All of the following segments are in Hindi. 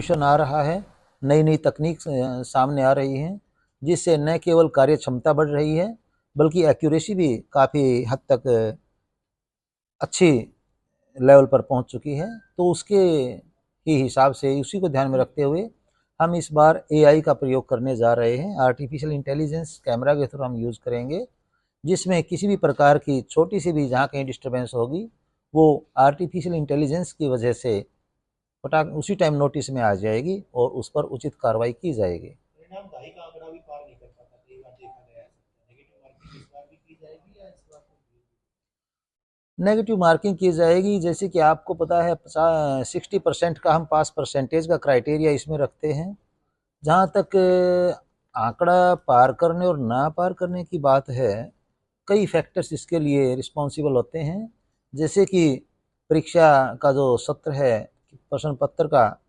मिशन आ रहा है, नई नई तकनीक सामने आ रही हैं, जिससे न केवल कार्य क्षमता बढ़ रही है बल्कि एक्यूरेसी भी काफ़ी हद तक अच्छी लेवल पर पहुंच चुकी है। तो उसके ही हिसाब से उसी को ध्यान में रखते हुए हम इस बार एआई का प्रयोग करने जा रहे हैं। आर्टिफिशियल इंटेलिजेंस कैमरा के थ्रू हम यूज़ करेंगे, जिसमें किसी भी प्रकार की छोटी सी भी जहाँ कहीं डिस्टर्बेंस होगी वो आर्टिफिशियल इंटेलिजेंस की वजह से फटाक उसी टाइम नोटिस में आ जाएगी और उस पर उचित कार्रवाई की जाएगी। परिणाम ढाई का आंकड़ा भी पार नहीं कर पाता, कई बार देखा गया है। नेगेटिव मार्किंग इस बार भी की जाएगी या इस बार नेगेटिव मार्किंग की जाएगी, जैसे कि आपको पता है 60% का हम पास परसेंटेज का क्राइटेरिया इसमें रखते हैं। जहाँ तक आंकड़ा पार करने और ना पार करने की बात है, कई फैक्टर्स इसके लिए रिस्पॉन्सिबल होते हैं। जैसे कि परीक्षा का जो सत्र है, प्रश्न पत्र का,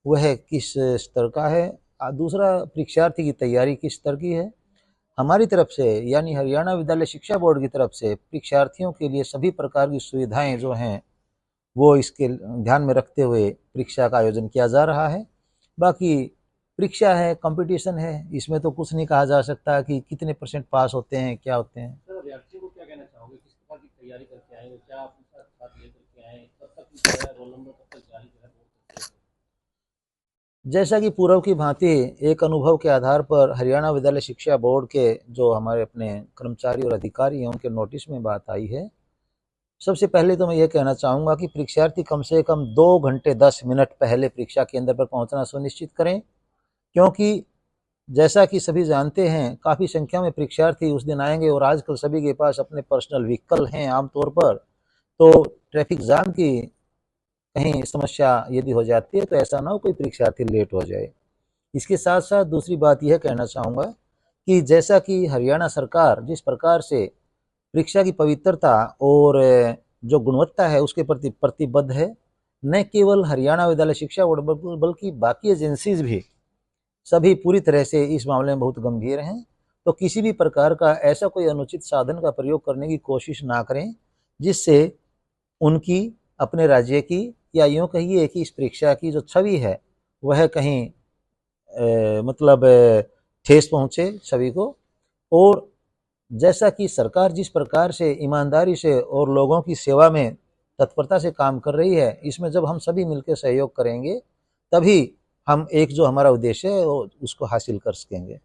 वह किस स्तर का है, दूसरा परीक्षार्थी की तैयारी किस स्तर की है। हमारी तरफ से यानी हरियाणा विद्यालय शिक्षा बोर्ड की तरफ से परीक्षार्थियों के लिए सभी प्रकार की सुविधाएं जो हैं वो इसके ध्यान में रखते हुए परीक्षा का आयोजन किया जा रहा है। बाकी परीक्षा है, कंपटीशन है, इसमें तो कुछ नहीं कहा जा सकता कि कितने परसेंट पास होते हैं, क्या होते हैं। सर अभ्यर्थियों को क्या कहना चाहोगे, किस प्रकार की तैयारी करके आए, क्या आप उसका साथ लेकर के आए, कब तक जो है रोल नंबर कब तक जारी जो है बोर्ड तक? जैसा कि पूर्व की भांति एक अनुभव के आधार पर हरियाणा विद्यालय शिक्षा बोर्ड के जो हमारे अपने कर्मचारी और अधिकारी हैं उनके नोटिस में बात आई है। सबसे पहले तो मैं ये कहना चाहूँगा कि परीक्षार्थी कम से कम 2 घंटे 10 मिनट पहले परीक्षा केंद्र पर पहुँचना सुनिश्चित करें, क्योंकि जैसा कि सभी जानते हैं काफ़ी संख्या में परीक्षार्थी उस दिन आएंगे और आजकल सभी के पास अपने पर्सनल व्हीकल हैं आमतौर पर, तो ट्रैफिक जाम की कहीं समस्या यदि हो जाती है तो ऐसा ना हो कोई परीक्षार्थी लेट हो जाए। इसके साथ साथ दूसरी बात यह कहना चाहूँगा कि जैसा कि हरियाणा सरकार जिस प्रकार से परीक्षा की पवित्रता और जो गुणवत्ता है उसके प्रति प्रतिबद्ध है, न केवल हरियाणा विद्यालय शिक्षा बोर्ड बल्कि बाकी एजेंसीज भी सभी पूरी तरह से इस मामले में बहुत गंभीर हैं। तो किसी भी प्रकार का ऐसा कोई अनुचित साधन का प्रयोग करने की कोशिश ना करें, जिससे उनकी अपने राज्य की या यूँ कहिए कि इस परीक्षा की जो छवि है वह कहीं मतलब ठेस पहुँचे छवि को। और जैसा कि सरकार जिस प्रकार से ईमानदारी से और लोगों की सेवा में तत्परता से काम कर रही है, इसमें जब हम सभी मिलकर सहयोग करेंगे तभी हम एक जो हमारा उद्देश्य है उसको हासिल कर सकेंगे।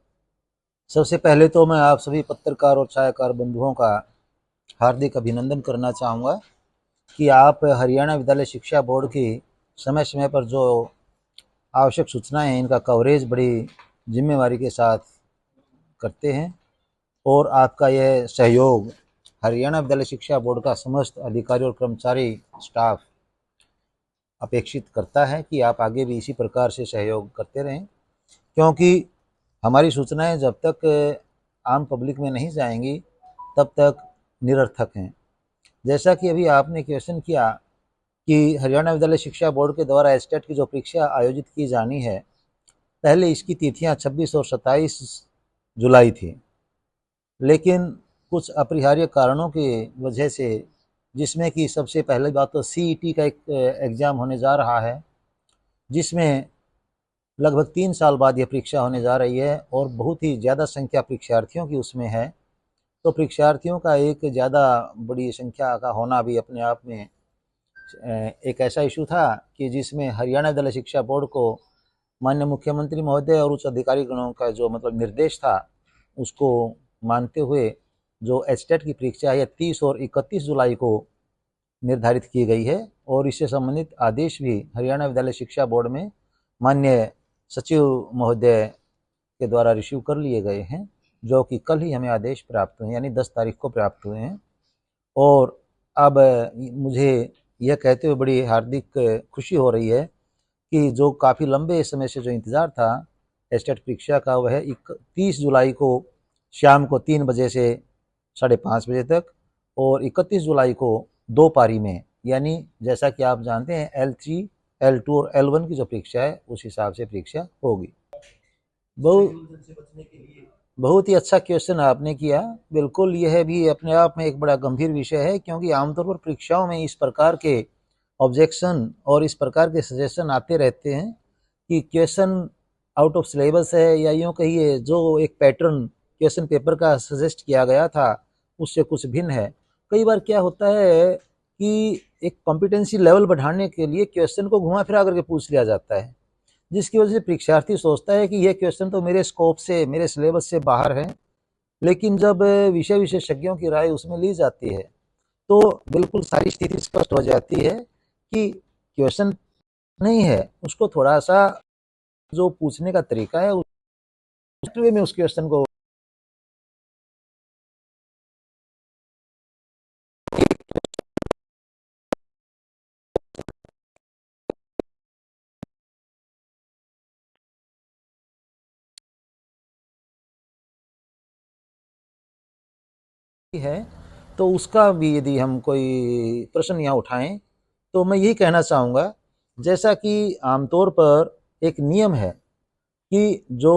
सबसे पहले तो मैं आप सभी पत्रकार और छायाकार बंधुओं का हार्दिक अभिनंदन करना चाहूँगा कि आप हरियाणा विद्यालय शिक्षा बोर्ड की समय समय पर जो आवश्यक सूचनाएं हैं इनका कवरेज बड़ी जिम्मेवारी के साथ करते हैं, और आपका यह सहयोग हरियाणा विद्यालय शिक्षा बोर्ड का समस्त अधिकारी और कर्मचारी स्टाफ अपेक्षित करता है कि आप आगे भी इसी प्रकार से सहयोग करते रहें, क्योंकि हमारी सूचनाएं जब तक आम पब्लिक में नहीं जाएंगी तब तक निरर्थक हैं। जैसा कि अभी आपने क्वेश्चन किया कि हरियाणा विद्यालय शिक्षा बोर्ड के द्वारा एस्टेट की जो परीक्षा आयोजित की जानी है, पहले इसकी तिथियां 26 और 27 जुलाई थी, लेकिन कुछ अपरिहार्य कारणों की वजह से, जिसमें कि सबसे पहले बात तो सीईटी का एक एग्ज़ाम होने जा रहा है, जिसमें लगभग 3 साल बाद यह परीक्षा होने जा रही है और बहुत ही ज़्यादा संख्या परीक्षार्थियों की उसमें है। तो परीक्षार्थियों का एक ज़्यादा बड़ी संख्या का होना भी अपने आप में एक ऐसा इशू था कि जिसमें हरियाणा विद्यालय शिक्षा बोर्ड को माननीय मुख्यमंत्री महोदय और उच्च अधिकारी गणों का जो मतलब निर्देश था उसको मानते हुए जो एस्टेट की परीक्षा है 30 और 31 जुलाई को निर्धारित की गई है, और इससे संबंधित आदेश भी हरियाणा विद्यालय शिक्षा बोर्ड में माननीय सचिव महोदय के द्वारा रिसीव कर लिए गए हैं, जो कि कल ही हमें आदेश प्राप्त हुए यानी 10 तारीख को प्राप्त हुए हैं। और अब मुझे यह कहते हुए बड़ी हार्दिक खुशी हो रही है कि जो काफ़ी लंबे समय से जो इंतज़ार था एस्टेट परीक्षा का, वह 30 जुलाई को शाम को 3 बजे से 5:30 बजे तक और 31 जुलाई को 2 पारी में, यानी जैसा कि आप जानते हैं L3, L2 और L1 की जो परीक्षा है उस हिसाब से परीक्षा होगी। बहुत ही अच्छा क्वेश्चन आपने किया। बिल्कुल, यह भी अपने आप में एक बड़ा गंभीर विषय है, क्योंकि आमतौर पर परीक्षाओं में इस प्रकार के ऑब्जेक्शन और इस प्रकार के सजेशन आते रहते हैं, कि क्वेश्चन आउट ऑफ सिलेबस है, या यूँ कहिए जो एक पैटर्न क्वेश्चन पेपर का सजेस्ट किया गया था उससे कुछ भिन्न है। कई बार क्या होता है कि एक कॉम्पिटेंसी लेवल बढ़ाने के लिए क्वेश्चन को घुमा फिरा करके पूछ लिया जाता है, जिसकी वजह से परीक्षार्थी सोचता है कि यह क्वेश्चन तो मेरे स्कोप से, मेरे सिलेबस से बाहर है। लेकिन जब विषय विशेषज्ञों की राय उसमें ली जाती है तो बिल्कुल सारी स्थिति स्पष्ट हो जाती है कि क्वेश्चन नहीं है, उसको थोड़ा सा जो पूछने का तरीका है उस वे में उस क्वेश्चन को है। तो उसका भी यदि हम कोई प्रश्न यहाँ उठाएं तो मैं यही कहना चाहूँगा, जैसा कि आमतौर पर एक नियम है कि जो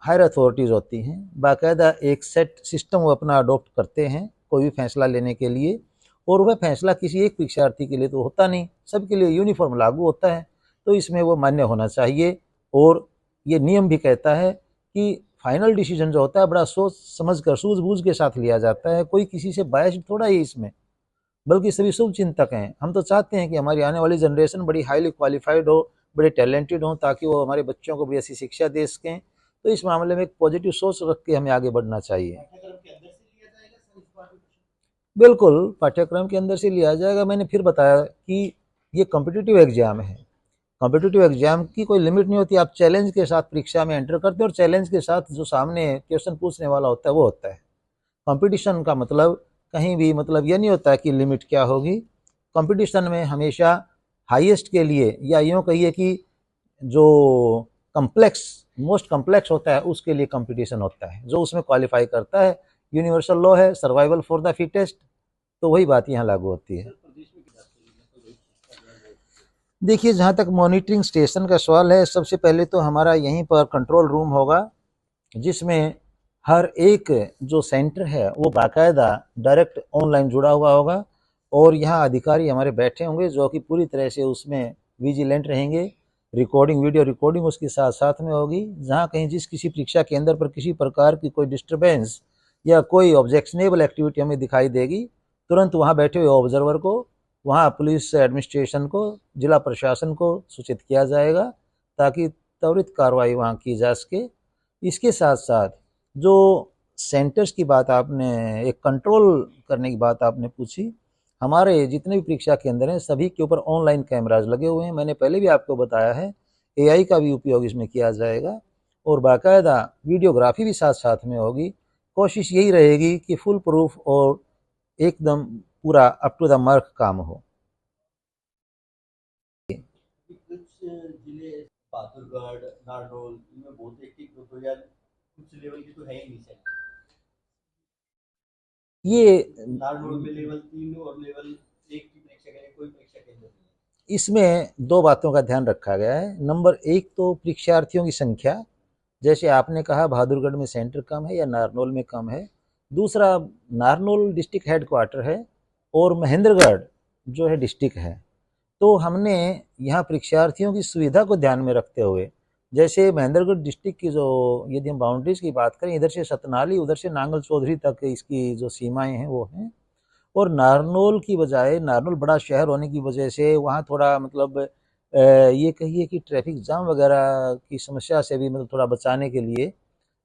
हायर अथॉरिटीज़ होती हैं बाकायदा एक सेट सिस्टम वो अपना अडॉप्ट करते हैं कोई भी फैसला लेने के लिए, और वह फैसला किसी एक परीक्षार्थी के लिए तो होता नहीं, सबके लिए यूनिफॉर्म लागू होता है। तो इसमें वो मान्य होना चाहिए, और ये नियम भी कहता है कि फाइनल डिसीजन जो होता है बड़ा सोच समझ कर सूझबूझ के साथ लिया जाता है। कोई किसी से बायस्ड थोड़ा ही इसमें, बल्कि सभी शुभ चिंतक हैं। हम तो चाहते हैं कि हमारी आने वाली जनरेशन बड़ी हाईली क्वालिफाइड हो, बड़े टैलेंटेड हों, ताकि वो हमारे बच्चों को भी ऐसी शिक्षा दे सकें। तो इस मामले में एक पॉजिटिव सोच रख के हमें आगे बढ़ना चाहिए। बिल्कुल पाठ्यक्रम के अंदर से लिया जाएगा। मैंने फिर बताया कि ये कॉम्पिटिटिव एग्जाम है, कॉम्पिटिटिव एग्जाम की कोई लिमिट नहीं होती। आप चैलेंज के साथ परीक्षा में एंटर करते हैं, और चैलेंज के साथ जो सामने क्वेश्चन पूछने वाला होता है वो होता है। कंपटीशन का मतलब कहीं भी मतलब ये नहीं होता है कि लिमिट क्या होगी। कंपटीशन में हमेशा हाईएस्ट के लिए, या यूँ कहिए कि जो कम्प्लेक्स मोस्ट कम्प्लेक्स होता है उसके लिए कंपटीशन होता है, जो उसमें क्वालिफाई करता है। यूनिवर्सल लॉ है सर्वाइवल फॉर द फिटेस्ट, तो वही बात यहाँ लागू होती है। देखिए, जहाँ तक मॉनिटरिंग स्टेशन का सवाल है, सबसे पहले तो हमारा यहीं पर कंट्रोल रूम होगा, जिसमें हर एक जो सेंटर है वो बाकायदा डायरेक्ट ऑनलाइन जुड़ा हुआ होगा, और यहाँ अधिकारी हमारे बैठे होंगे जो कि पूरी तरह से उसमें विजिलेंट रहेंगे। रिकॉर्डिंग, वीडियो रिकॉर्डिंग उसके साथ साथ में होगी। जहाँ कहीं जिस किसी परीक्षा केंद्र पर किसी प्रकार की कोई डिस्टर्बेंस या कोई ऑब्जेक्शनेबल एक्टिविटी हमें दिखाई देगी, तुरंत वहाँ बैठे हुए ऑब्जर्वर को, वहाँ पुलिस एडमिनिस्ट्रेशन को, जिला प्रशासन को सूचित किया जाएगा, ताकि त्वरित कार्रवाई वहाँ की जा सके। इसके साथ साथ जो सेंटर्स की बात आपने, एक कंट्रोल करने की बात आपने पूछी, हमारे जितने भी परीक्षा केंद्र हैं सभी के ऊपर ऑनलाइन कैमराज लगे हुए हैं। मैंने पहले भी आपको बताया है, एआई का भी उपयोग इसमें किया जाएगा, और बाकायदा वीडियोग्राफी भी साथ साथ में होगी। कोशिश यही रहेगी कि फुल प्रूफ और एकदम पूरा अप टू द मार्क काम हो। कुछ जिले बहादुरगढ़, नारनौल, इनमें बहुत एक तो यार कुछ लेवल की तो है ही नहीं सेंटर। ये नारनौल में लेवल 3 और लेवल 1 की परीक्षा के लिए कोई परीक्षा केंद्र नहीं है। इसमें दो बातों का ध्यान रखा गया है। नंबर एक तो परीक्षार्थियों की संख्या, जैसे आपने कहा बहादुरगढ़ में सेंटर कम है या नारनौल में कम है। दूसरा, नारनौल डिस्ट्रिक्ट हेडक्वार्टर है और महेंद्रगढ़ जो है डिस्ट्रिक्ट है। तो हमने यहाँ परीक्षार्थियों की सुविधा को ध्यान में रखते हुए, जैसे महेंद्रगढ़ डिस्ट्रिक्ट की जो, यदि हम बाउंड्रीज की बात करें, इधर से सतनाली उधर से नांगल चौधरी तक इसकी जो सीमाएं हैं वो हैं। और नारनौल की बजाय, नारनौल बड़ा शहर होने की वजह से वहाँ थोड़ा मतलब ये कहिए कि ट्रैफिक जाम वगैरह की समस्या से भी मतलब थोड़ा बचाने के लिए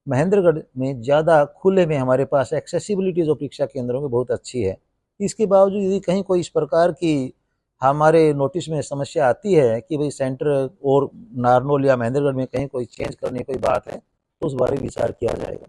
महेंद्रगढ़ में ज़्यादा खुले में हमारे पास एक्सेसिबिलिटी जो परीक्षा केंद्रों में बहुत अच्छी है। इसके बावजूद यदि कहीं कोई इस प्रकार की हमारे नोटिस में समस्या आती है कि भाई सेंटर और नारनौल या महेंद्रगढ़ में कहीं कोई चेंज करने की कोई बात है, तो उस बारे में विचार किया जाएगा।